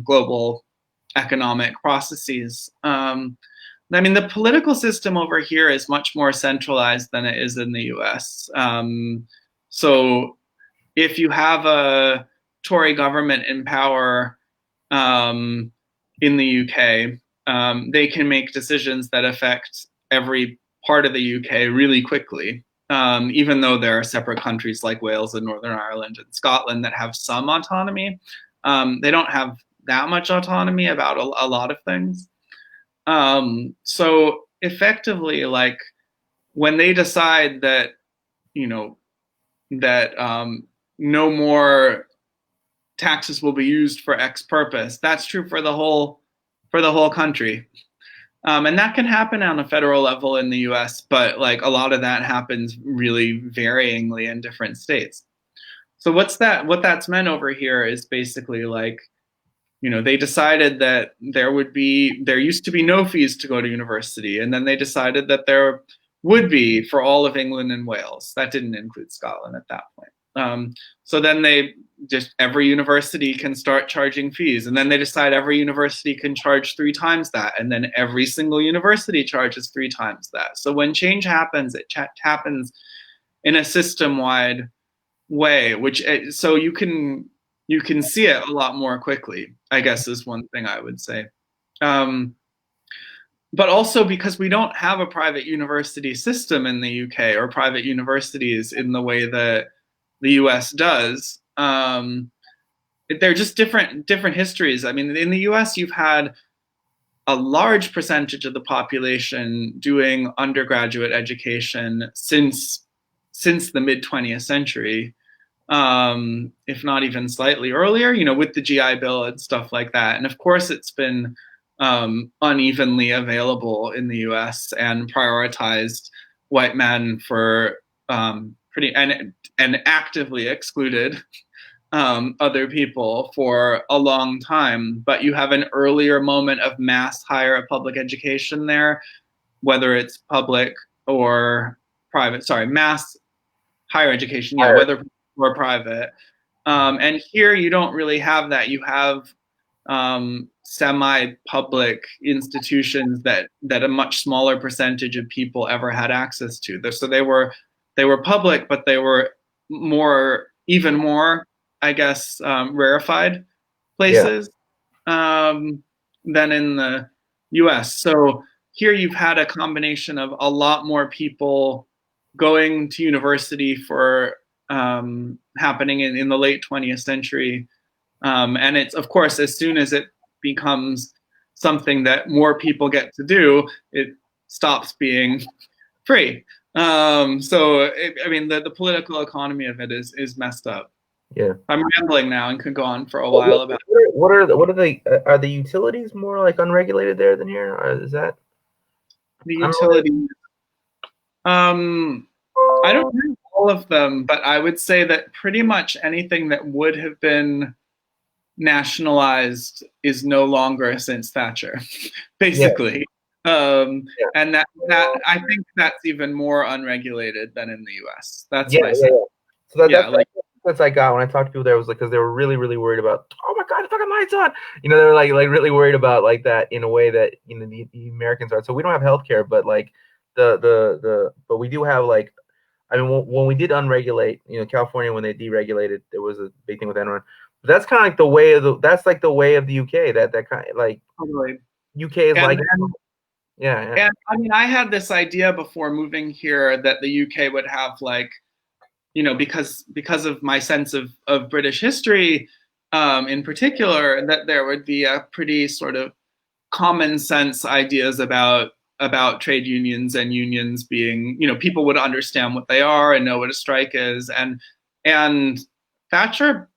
global economic processes. I mean, the political system over here is much more centralized than it is in the US. So if you have a Tory government in power in the UK, they can make decisions that affect every part of the UK really quickly. Even though there are separate countries like Wales and Northern Ireland and Scotland that have some autonomy, they don't have that much autonomy about a lot of things. So effectively, like when they decide that, that no more taxes will be used for X purpose, that's true for the whole country. And that can happen on a federal level in the US, but like a lot of that happens really varyingly in different states. So what that's meant over here is basically like, they decided that there used to be no fees to go to university, and then they decided that there would be for all of England and Wales. That didn't include Scotland at that point. So then every university can start charging fees, and then they decide every university can charge 3 times that, and then every single university charges 3 times that. So when change happens, it happens in a system-wide way, so you can see it a lot more quickly, I guess, is one thing I would say. But also because we don't have a private university system in the UK, or private universities in the way that the US does. They're just different histories. I mean, in the US, you've had a large percentage of the population doing undergraduate education since the mid 20th century, if not even slightly earlier, with the GI Bill and stuff like that. And of course, it's been unevenly available in the US and prioritized white men for and actively excluded other people for a long time. But you have an earlier moment of mass higher public education there, whether it's public or private. Sorry, mass higher education, yeah, whether or private. And here you don't really have that. You have semi-public institutions that a much smaller percentage of people ever had access to. So they were public, but they were even more, I guess, rarefied places than in the US. So here you've had a combination of a lot more people going to university for happening in the late 20th century. And it's, of course, as soon as it becomes something that more people get to do, it stops being free. I mean, the political economy of it is messed up. Yeah, I'm rambling now and could go on for a while about. Are the utilities more like unregulated there than here? Or is that the utilities? I don't know all of them, but I would say that pretty much anything that would have been nationalized is no longer since Thatcher, basically. And that I think that's even more unregulated than in the US. That's my sense. So that's I got when I talked to people there, was like, because they were really, really worried about, oh my God, the fucking lights on. They were like really worried about like that in a way that the Americans are. So we don't have healthcare, but like but we do have like, I mean, when we did unregulate, California, when they deregulated, there was a big thing with Enron. But that's kind of like the way of the way of the UK. That kind of like totally. UK is like. Yeah. And I mean, I had this idea before moving here that the UK would have like, because of my sense of British history, in particular, that there would be a pretty sort of common sense ideas about trade unions and unions being, people would understand what they are and know what a strike is. And Thatcher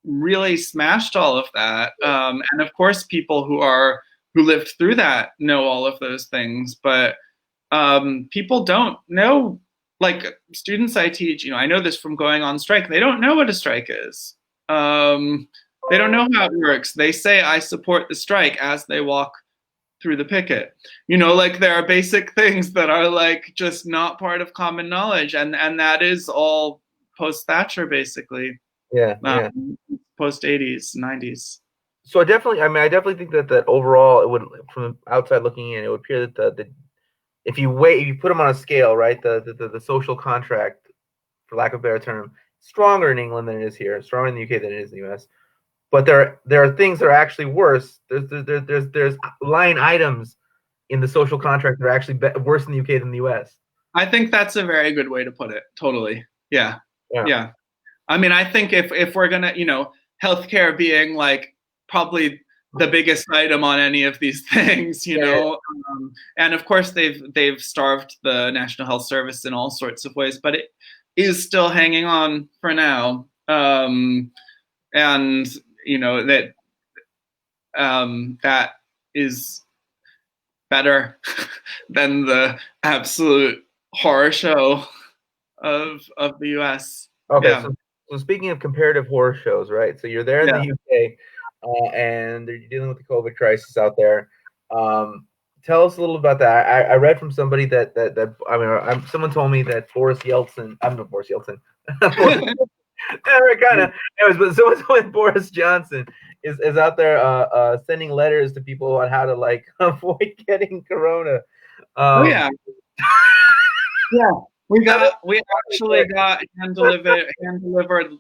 really smashed all of that. And of course, people who lived through that know all of those things, but people don't know. Like students I teach, I know this from going on strike. They don't know what a strike is. Um, they don't know how it works. They say, "I support the strike" as they walk through the picket. Like there are basic things that are like just not part of common knowledge, and that is all post Thatcher, basically. Yeah, yeah. Post 80s, 90s. So I definitely think that overall, it would, from outside looking in, it would appear that the if you put them on a scale, right, the social contract, for lack of a better term, stronger in England than it is here, stronger in the UK than it is in the US. But there are things that are actually worse. There's line items in the social contract that are actually worse in the UK than the US. I think that's a very good way to put it. Totally. Yeah. Yeah. Yeah. I mean, I think if we're gonna, healthcare being like probably the biggest item on any of these things, and of course they've starved the National Health Service in all sorts of ways, but it is still hanging on for now. And that is better than the absolute horror show of the US. Okay, Yeah. so speaking of comparative horror shows, right? So you're there in Yeah. the UK, and you're dealing with the COVID crisis out there. Tell us a little about that. I read from somebody that someone told me that Boris Yeltsin. I'm not Boris Yeltsin. Kind of. Anyways, but someone told me Boris Johnson is out there sending letters to people on how to like avoid getting corona. Oh yeah. Yeah. We actually got hand delivered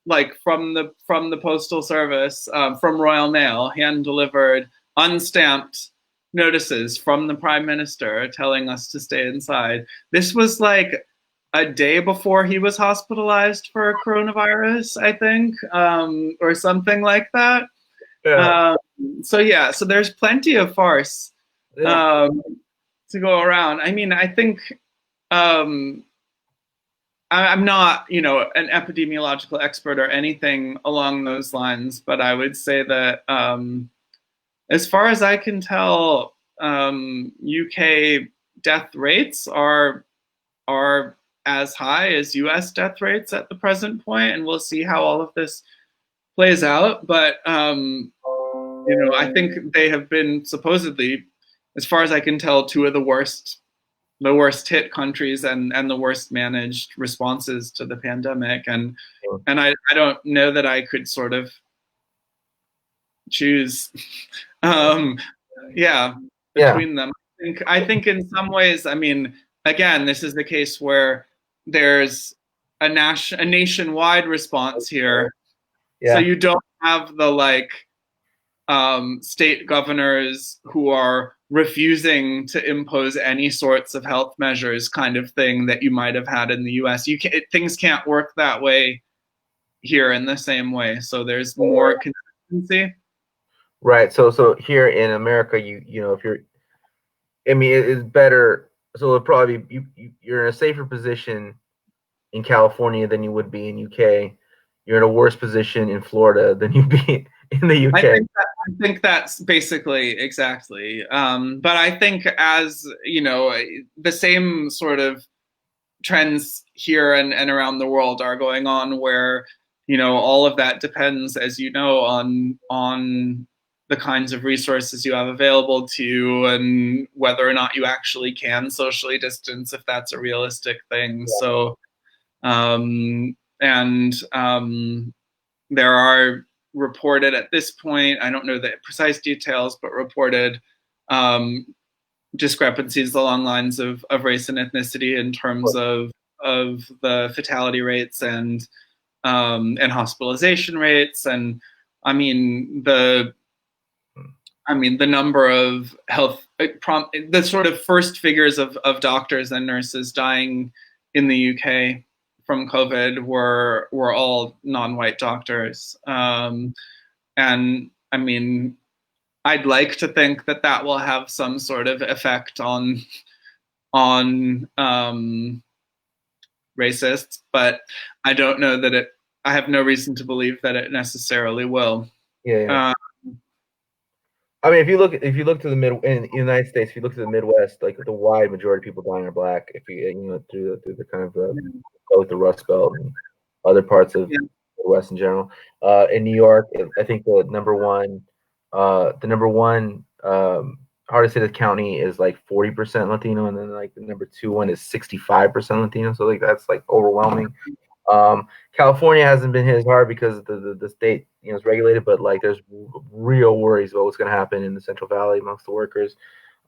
like from the postal service, from Royal Mail, hand delivered unstamped notices from the Prime Minister telling us to stay inside. This was like a day before he was hospitalized for coronavirus, I think, or something like that. Yeah. So there's plenty of farce to go around. I mean, I think I'm not, an epidemiological expert or anything along those lines, but I would say that as far as I can tell, UK death rates are as high as US death rates at the present point, and we'll see how all of this plays out. But I think they have been supposedly, as far as I can tell, two of the worst hit countries and the worst managed responses to the pandemic. And I don't know that I could sort of choose between them. I think in some ways, I mean, again, this is the case where there's a nationwide response here. So you don't have the like state governors who are refusing to impose any sorts of health measures kind of thing that you might have had in the US. Things can't work that way here in the same way. So there's more consistency. Right. So here in America, if you're, I mean, it's better. So it'll probably be, you're in a safer position in California than you would be in UK. You're in a worse position in Florida than you'd be in the UK. I think that's basically exactly. But I think as the same sort of trends here and around the world are going on, where all of that depends, as on the kinds of resources you have available to you and whether or not you actually can socially distance, if that's a realistic thing. Yeah. So, there are reported at this point, I don't know the precise details, but reported discrepancies along lines of race and ethnicity in terms of the fatality rates and hospitalization rates. And I mean, the number of the sort of first figures of doctors and nurses dying in the UK from COVID were all non-white doctors. And I mean, I'd like to think that will have some sort of effect on racists, but I don't know that I have no reason to believe that it necessarily will. Yeah. I mean, if you look to the mid in the United States, if you look to the Midwest, like the wide majority of people dying are black. If through the kind of both the Rust Belt and other parts of Yeah. the West in general. In New York, I think the number one hardest hit county is like 40% Latino, and then like the number two one is 65% Latino. So like that's like overwhelming. California hasn't been hit as hard because the state is regulated, but like there's real worries about what's going to happen in the Central Valley amongst the workers.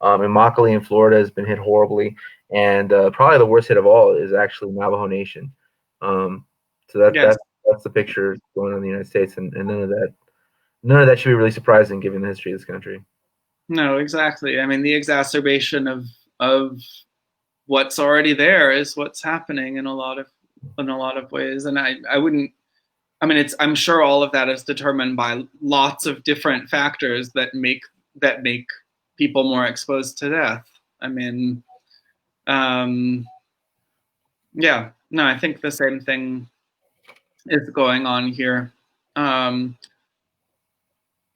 And Immokalee in Florida has been hit horribly, and probably the worst hit of all is actually Navajo Nation. So that's the picture going on in the United States, and none of that should be really surprising given the history of this country. No, exactly. I mean, the exacerbation of what's already there is what's happening in a lot of ways, and I wouldn't. I mean, I'm sure all of that is determined by lots of different factors that make people more exposed to death. I mean, yeah, no, I think the same thing is going on here.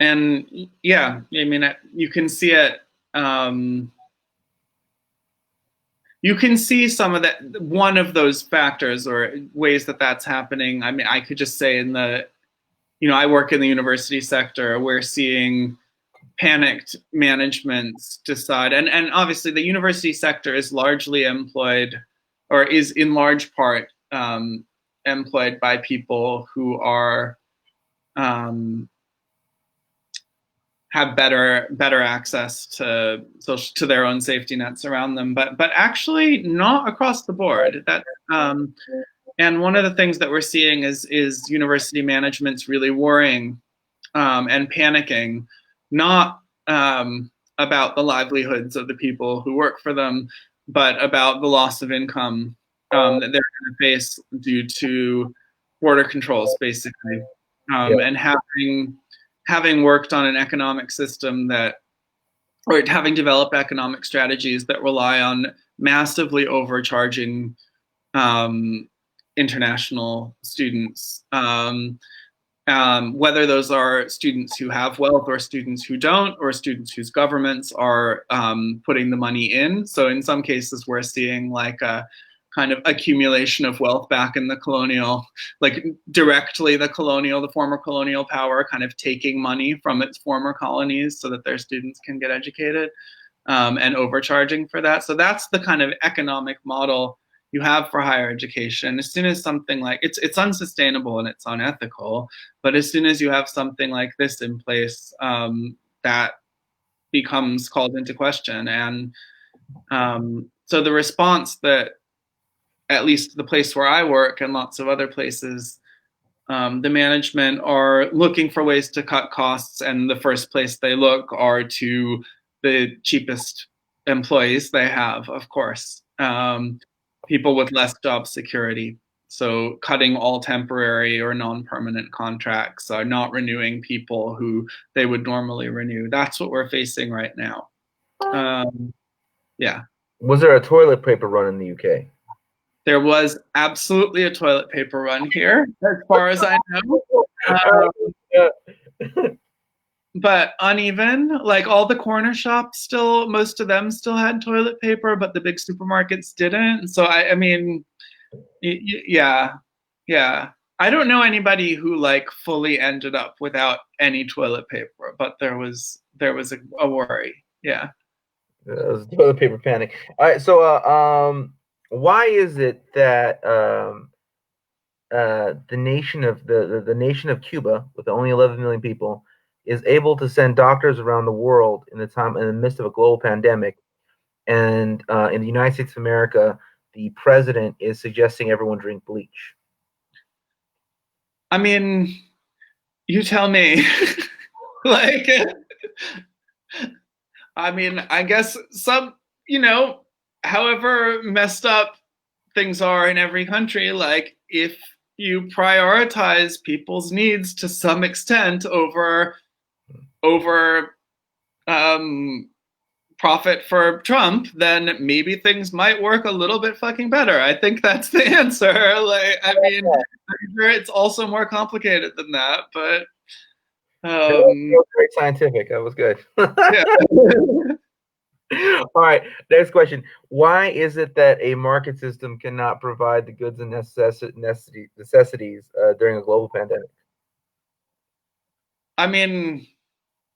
And yeah, I mean, you can see it. You can see some of that. One of those factors or ways that that's happening. I mean, I could just say I work in the university sector. We're seeing panicked managements decide, and obviously the university sector is largely employed, or is in large part employed by people who are have better access to their own safety nets around them, but actually not across the board. That and one of the things that we're seeing is university managements really worrying and panicking, not about the livelihoods of the people who work for them, but about the loss of income that they're going to face due to border controls, basically, and having worked on an economic system or having developed economic strategies that rely on massively overcharging international students, whether those are students who have wealth or students who don't, or students whose governments are putting the money in. So in some cases, we're seeing like a kind of accumulation of wealth back in the colonial, like directly the former colonial power kind of taking money from its former colonies so that their students can get educated, and overcharging for that. So that's the kind of economic model you have for higher education. As soon as something like it's unsustainable and it's unethical, but as soon as you have something like this in place, that becomes called into question. And so the response that, at least the place where I work and lots of other places, the management are looking for ways to cut costs, and the first place they look are to the cheapest employees they have, of course. People with less job security. So cutting all temporary or non-permanent contracts, are not renewing people who they would normally renew. That's what we're facing right now. Yeah. Was there a toilet paper run in the UK? There was absolutely a toilet paper run here, as far as I know. But uneven. Like all the corner shops most of them still had toilet paper, but the big supermarkets didn't. So I mean, yeah. I don't know anybody who like fully ended up without any toilet paper, but there was a worry. Yeah. It was toilet paper panic. All right, so why is it that the nation of the nation of Cuba, with only 11 million people, is able to send doctors around the world in the midst of a global pandemic, and in the United States of America, the president is suggesting everyone drink bleach? I mean, you tell me. Like, I mean, I guess however messed up things are in every country, like if you prioritize people's needs to some extent over profit for Trump, then maybe things might work a little bit fucking better. I think that's the answer. Like, I mean, I'm sure it's also more complicated than that, but That was very scientific. That was good. yeah. All right, next question. Why is it that a market system cannot provide the goods and necessities during a global pandemic? I mean,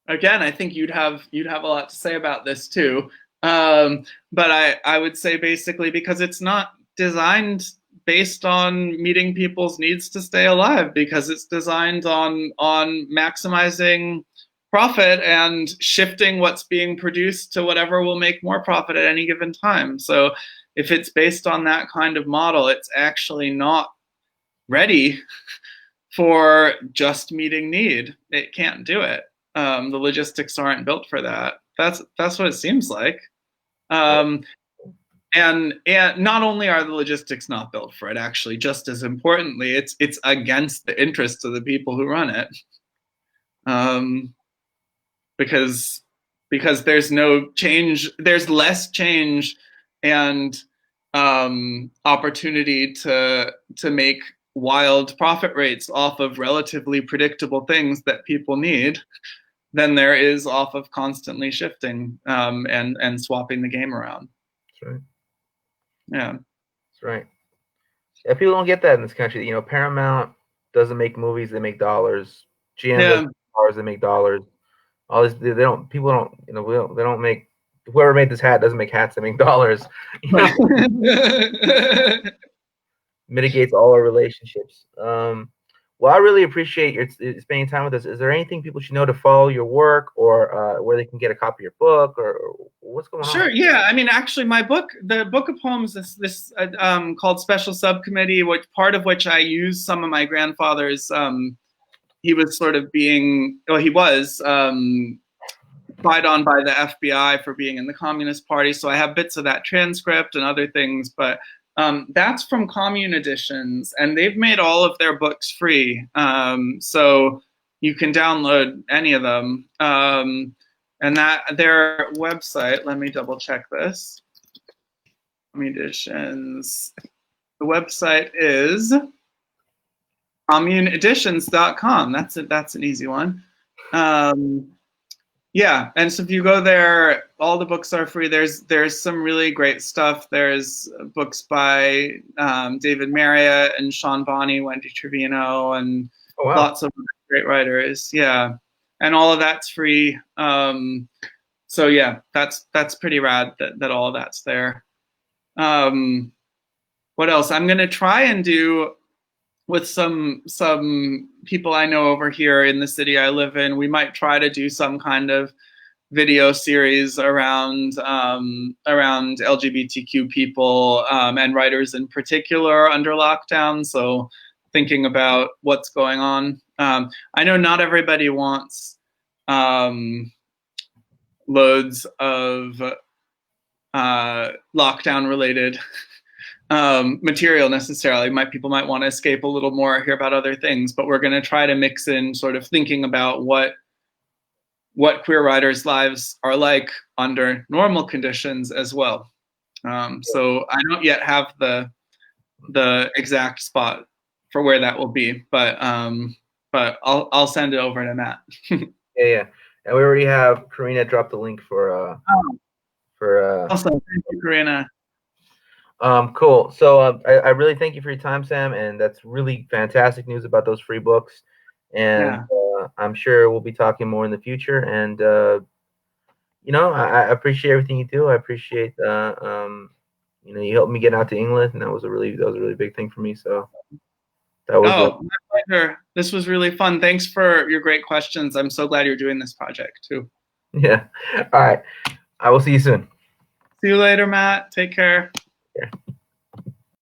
again, I think you'd have a lot to say about this too. But I would say basically because it's not designed based on meeting people's needs to stay alive, because it's designed on maximizing profit and shifting what's being produced to whatever will make more profit at any given time. So if it's based on that kind of model, it's actually not ready for just meeting need. It can't do it. The logistics aren't built for that. That's what it seems like. And not only are the logistics not built for it, actually, just as importantly, it's against the interests of the people who run it. Because there's no change, there's less change and opportunity to make wild profit rates off of relatively predictable things that people need than there is off of constantly shifting and swapping the game around. That's right. Yeah. That's right. Yeah, people don't get that in this country. You know, Paramount doesn't make movies; they make dollars. GM doesn't make cars; they make dollars. All this, they don't. People don't. You know, they don't make. Whoever made this hat doesn't make hats; they make dollars. You know? Mitigates all our relationships. Well, I really appreciate your spending time with us. Is there anything people should know to follow your work, or where they can get a copy of your book, or what's going on? Sure. Yeah. I mean, actually, my book, the book of poems, is this called Special Subcommittee, which part of which I use some of my grandfather's. He was sort of being, well, he was spied on by the FBI for being in the Communist Party. So I have bits of that transcript and other things, but that's from Commune Editions, and they've made all of their books free. So you can download any of them. And that their website, let me double check this. Commune Editions. The website is communeeditions.com. That's an easy one. Yeah, and so if you go there, all the books are free. There's some really great stuff. There's books by David Marriott and Sean Bonney, Wendy Trevino, and lots of great writers. Yeah, and all of that's free. So yeah, that's pretty rad that all of that's there. What else? I'm gonna try and do with some people I know over here in the city I live in. We might try to do some kind of video series around LGBTQ people and writers in particular under lockdown. So thinking about what's going on. I know not everybody wants loads of lockdown related material necessarily. People might want to escape a little more, hear about other things, but we're going to try to mix in sort of thinking about what queer writers' lives are like under normal conditions as well. So I don't yet have the exact spot for where that will be, but I'll send it over to Matt. Yeah. And we already have Karina dropped the link for Awesome. Thank you, Karina. Cool. So I really thank you for your time, Sam, and that's really fantastic news about those free books. And I'm sure we'll be talking more in the future. And you know, I appreciate everything you do. I appreciate you know, you helped me get out to England, and that was a really big thing for me. So that was my pleasure. This was really fun. Thanks for your great questions. I'm so glad you're doing this project too. Yeah. All right. I will see you soon. See you later, Matt. Take care.